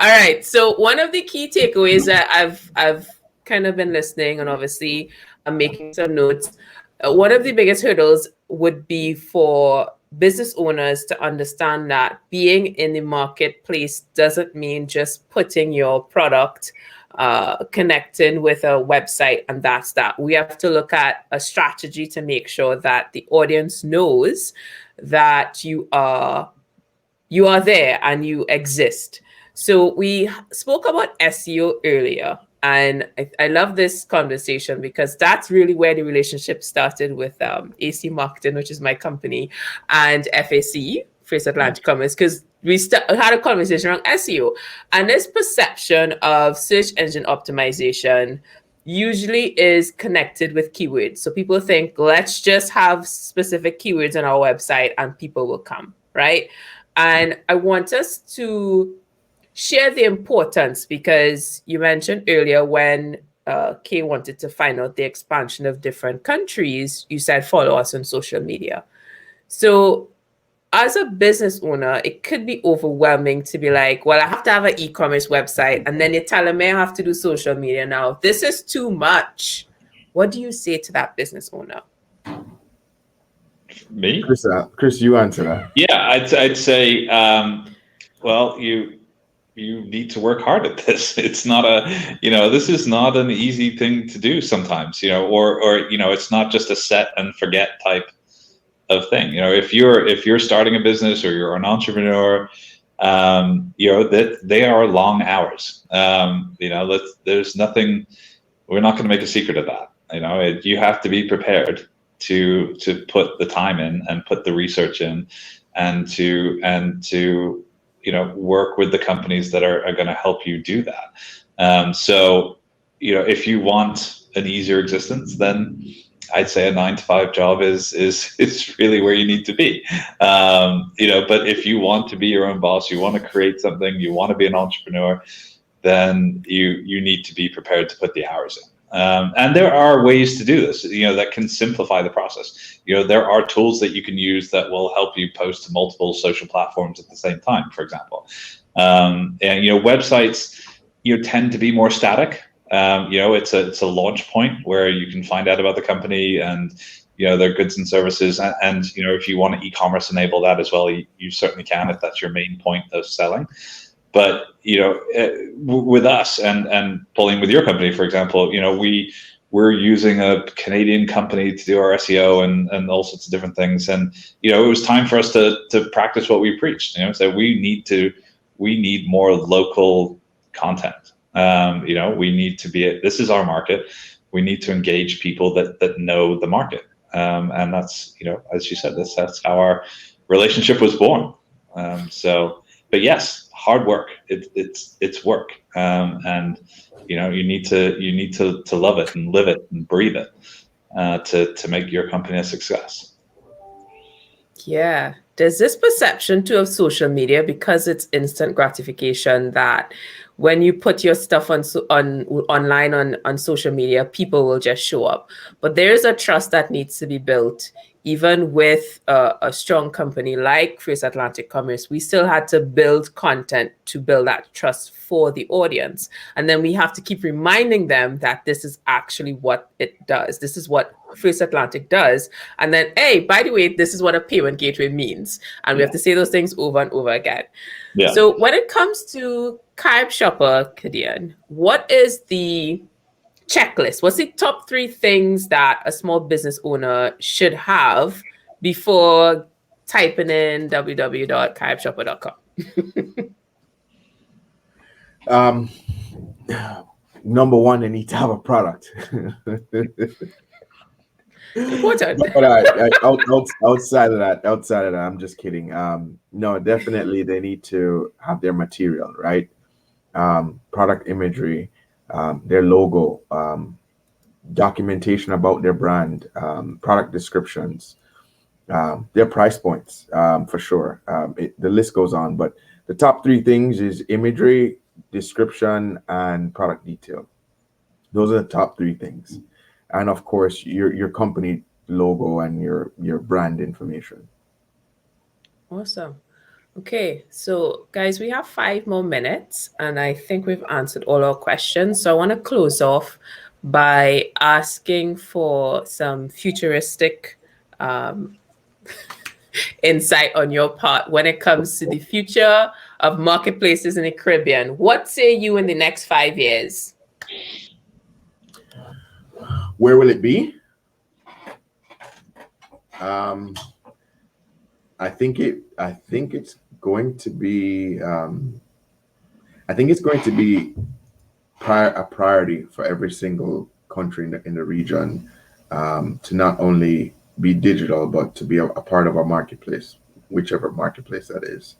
All right. So one of the key takeaways that I've kind of been listening, and obviously I'm making some notes. One of the biggest hurdles would be for business owners to understand that being in the marketplace doesn't mean just putting your product, connecting with a website, and that's that. We have to look at a strategy to make sure that the audience knows that you are there and you exist. So we spoke about SEO earlier, and I love this conversation because that's really where the relationship started with AC Marketing, which is my company, and FAC, First Atlantic Commerce, because we had a conversation around SEO. And this perception of search engine optimization usually is connected with keywords. So people think, let's just have specific keywords on our website and people will come, right? And I want us to share the importance, because you mentioned earlier when Kay wanted to find out the expansion of different countries, you said follow us on social media. So as a business owner, it could be overwhelming to be like, well, I have to have an e-commerce website, and then you're telling me I have to do social media now. This is too much. What do you say to that business owner? Me? Chris, you answer that. Yeah, I'd say, well, you need to work hard at this. It's not this is not an easy thing to do sometimes, or it's not just a set and forget type of thing. If you're starting a business or you're an entrepreneur, that they are long hours. There's nothing, we're not going to make a secret of that. You have to be prepared to put the time in and put the research in and to work with the companies that are going to help you do that. So if you want an easier existence, then I'd say a 9-to-5 job is really where you need to be. But if you want to be your own boss, you want to create something, you want to be an entrepreneur, then you need to be prepared to put the hours in. And there are ways to do this, that can simplify the process. There are tools that you can use that will help you post to multiple social platforms at the same time, for example. And websites, tend to be more static. It's a launch point where you can find out about the company and their goods and services. And if you want to e-commerce enable that as well, you certainly can if that's your main point of selling. But with us and Pauline, with your company, for example, we're using a Canadian company to do our SEO and all sorts of different things. And it was time for us to practice what we preached. So we need more local content. We need to be. This is our market. We need to engage people that know the market. And that's as you said, that's how our relationship was born. But yes, hard work. It's work, and you need to love it and live it and breathe it to make your company a success. Yeah, there's this perception too of social media, because it's instant gratification, that when you put your stuff online on social media, people will just show up. But there's a trust that needs to be built. Even with a strong company like First Atlantic Commerce, we still had to build content to build that trust for the audience. And then we have to keep reminding them that this is actually what it does. This is what First Atlantic does. And then, hey, by the way, this is what a payment gateway means. And we have to say those things over and over again. Yeah. So when it comes to Caribshopper, Kadion, what is the checklist? What's the top 3 things that a small business owner should have before typing in www.caribshopper.com? Number one, they need to have a product. Important. But outside of that, I'm just kidding. No, definitely they need to have their material, right? Product imagery, their logo, documentation about their brand, product descriptions, their price points, for sure. The list goes on, but the top three things is imagery, description, and product detail. Those are the top three things, and of course your company logo and your brand information. Awesome. Okay, so guys, we have 5 more minutes, and I think we've answered all our questions. So I want to close off by asking for some futuristic insight on your part when it comes to the future of marketplaces in the Caribbean. What say you in the next 5 years? Where will it be? I think it's going to be a priority for every single country in the region, to not only be digital but to be a part of a marketplace, whichever marketplace that is.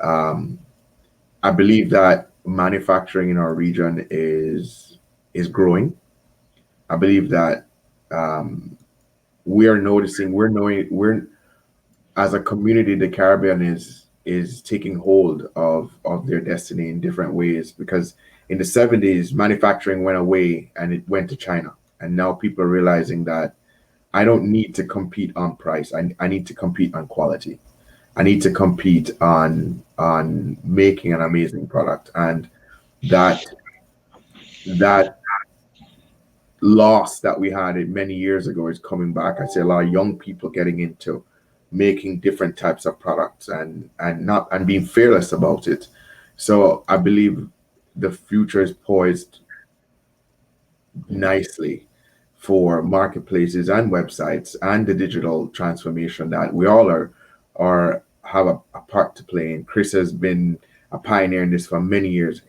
I believe that manufacturing in our region is growing. I believe that we're as a community, the Caribbean is taking hold of their destiny in different ways, because in the 70s manufacturing went away and it went to China, and now people are realizing that I don't need to compete on price. I need to compete on quality. I need to compete on making an amazing product, and that loss that we had many years ago is coming back. I see a lot of young people getting into making different types of products and being fearless about it. So I believe the future is poised nicely for marketplaces and websites and the digital transformation that we all have a part to play in. Chris has been a pioneer in this for many years.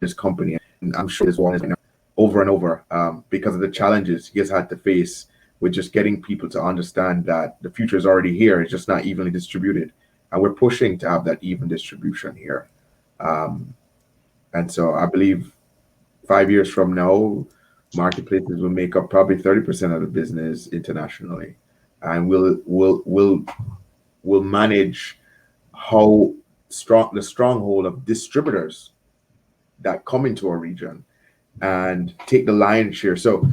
His company, and I'm sure this one over and over, because of the challenges he has had to face with just getting people to understand that the future is already here. It's just not evenly distributed, and we're pushing to have that even distribution here. And so I believe 5 years from now, marketplaces will make up probably 30% of the business internationally, and we'll manage the stronghold of distributors that come into our region and take the lion's share. So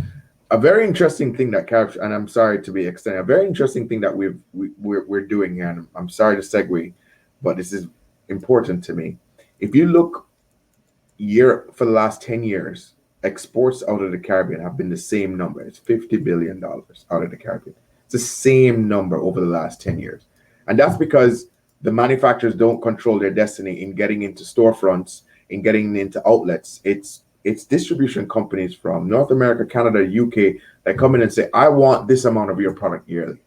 a very interesting thing that and I'm sorry to be extending, a very interesting thing that we're doing here, and I'm sorry to segue, but this is important to me. If you look for the last 10 years, exports out of the Caribbean have been the same number. It's $50 billion out of the Caribbean. It's the same number over the last 10 years. And that's because the manufacturers don't control their destiny in getting into storefronts, in getting into outlets. It's distribution companies from North America, Canada, UK that come in and say, I want this amount of your product yearly.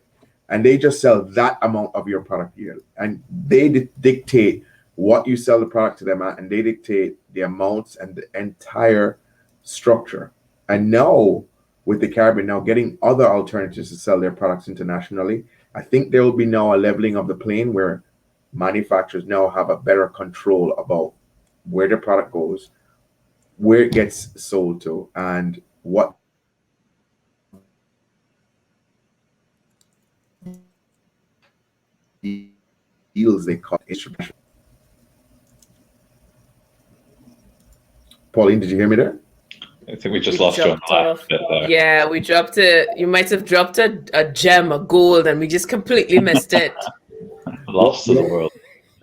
And they just sell that amount of your product yearly. And they dictate what you sell the product to them at, and they dictate the amounts and the entire structure. And now with the Caribbean now getting other alternatives to sell their products internationally, I think there will be now a leveling of the playing where manufacturers now have a better control about where the product goes, where it gets sold to, and what deals they cut. Pauline, did you hear me there? I think we just lost you on the last bit there. Yeah, we dropped it. You might have dropped a gem, a gold, and we just completely missed it. Lost to the world.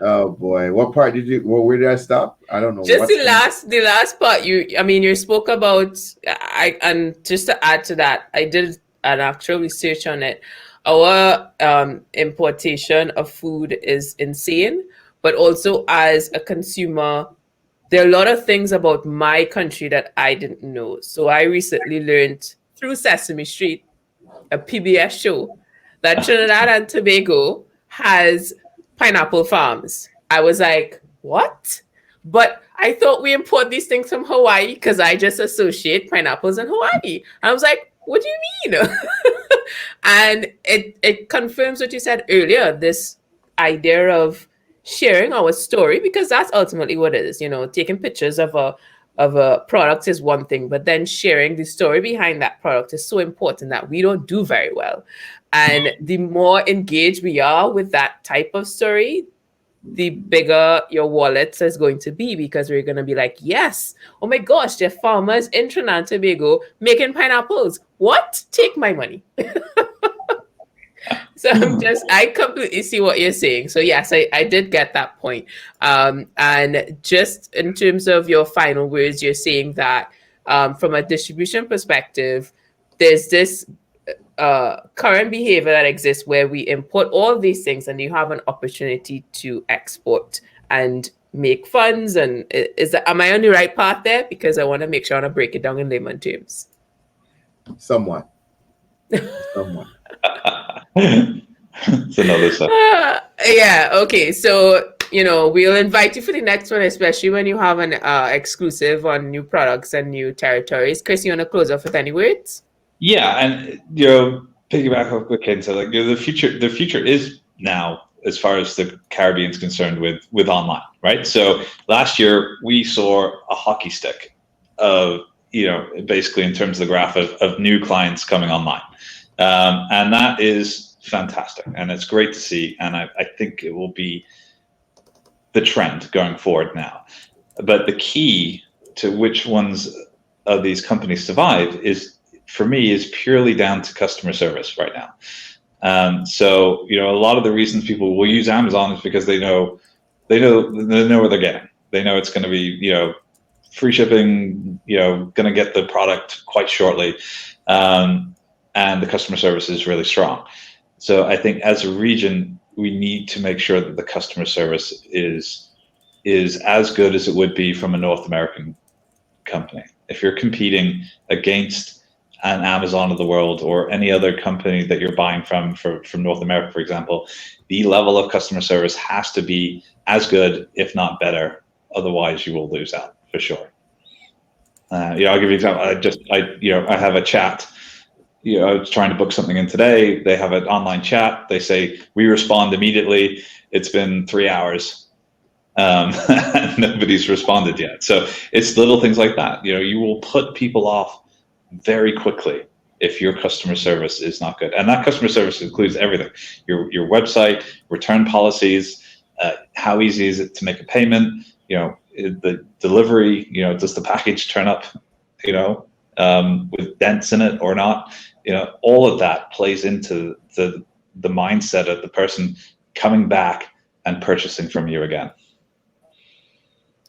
Oh boy, what part did you? Well, where did I stop? I don't know. Just the last part. You spoke about. And just to add to that, I did an actual research on it. Our importation of food is insane, but also as a consumer, there are a lot of things about my country that I didn't know. So I recently learned through Sesame Street, a PBS show, that Trinidad and Tobago has pineapple farms. I was like, what? But I thought we import these things from Hawaii because I just associate pineapples in Hawaii. I was like, what do you mean? And it confirms what you said earlier, this idea of sharing our story, because that's ultimately what it is. Taking pictures of a product is one thing, but then sharing the story behind that product is so important that we don't do very well. And the more engaged we are with that type of story, the bigger your wallet is going to be, because we're going to be like, yes, oh my gosh, there are farmers in Trinidad and Tobago making pineapples. What? Take my money. So I completely see what you're saying. So yes, I did get that point. And just in terms of your final words, you're saying that from a distribution perspective, there's this current behavior that exists where we import all of these things and you have an opportunity to export and make funds. And am I on the right path there? Because I want to make sure I want to break it down in layman terms. Somewhat. It's another stuff. Yeah. Okay. So, we'll invite you for the next one, especially when you have an exclusive on new products and new territories. Chris, you want to close off with any words? Yeah, and piggyback off what Ken said, the future is now, as far as the Caribbean is concerned, with online, right? So last year we saw a hockey stick of basically in terms of the graph of new clients coming online, and that is fantastic, and it's great to see, and I think it will be the trend going forward now. But the key to which ones of these companies survive for me is purely down to customer service right now. So a lot of the reasons people will use Amazon is because they know what they're getting. They know it's going to be free shipping, going to get the product quite shortly, and the customer service is really strong. So I think as a region, we need to make sure that the customer service is as good as it would be from a North American company. If you're competing against an Amazon of the world or any other company that you're buying from North America, for example, the level of customer service has to be as good, if not better. Otherwise, you will lose out for sure. I'll give you an example. I have a chat. I was trying to book something in today. They have an online chat. They say, we respond immediately. It's been 3 hours. Nobody's responded yet. So it's little things like that. You will put people off very quickly if your customer service is not good. And that customer service includes everything. Your website, return policies, how easy is it to make a payment, the delivery, does the package turn up, with dents in it or not? All of that plays into the mindset of the person coming back and purchasing from you again.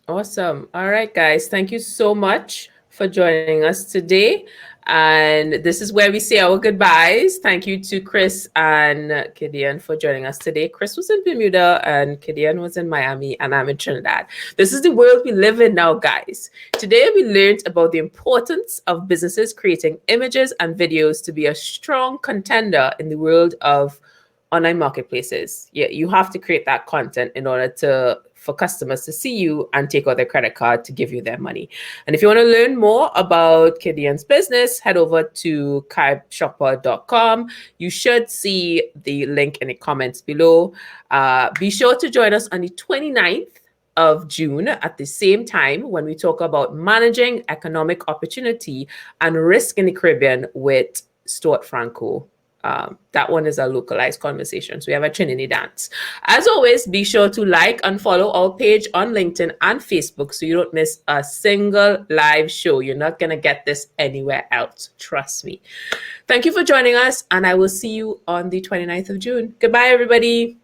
Awesome. All right, guys. Thank you so much for joining us today. And this is where we say our goodbyes. Thank you to Chris and Kadion for joining us today. Chris was in Bermuda and Kadion was in Miami, and I'm in Trinidad. This is the world we live in now, guys. Today we learned about the importance of businesses creating images and videos to be a strong contender in the world of online marketplaces. Yeah, you have to create that content in order for customers to see you and take out their credit card to give you their money. And if you want to learn more about Kadion's business, head over to Caribshopper.com. You should see the link in the comments below. Be sure to join us on the 29th of June at the same time when we talk about managing economic opportunity and risk in the Caribbean with Stuart Franco. That one is a localized conversation. So we have a Trinity dance. As always, be sure to like and follow our page on LinkedIn and Facebook so you don't miss a single live show. You're not going to get this anywhere else. Trust me. Thank you for joining us, and I will see you on the 29th of June. Goodbye, everybody.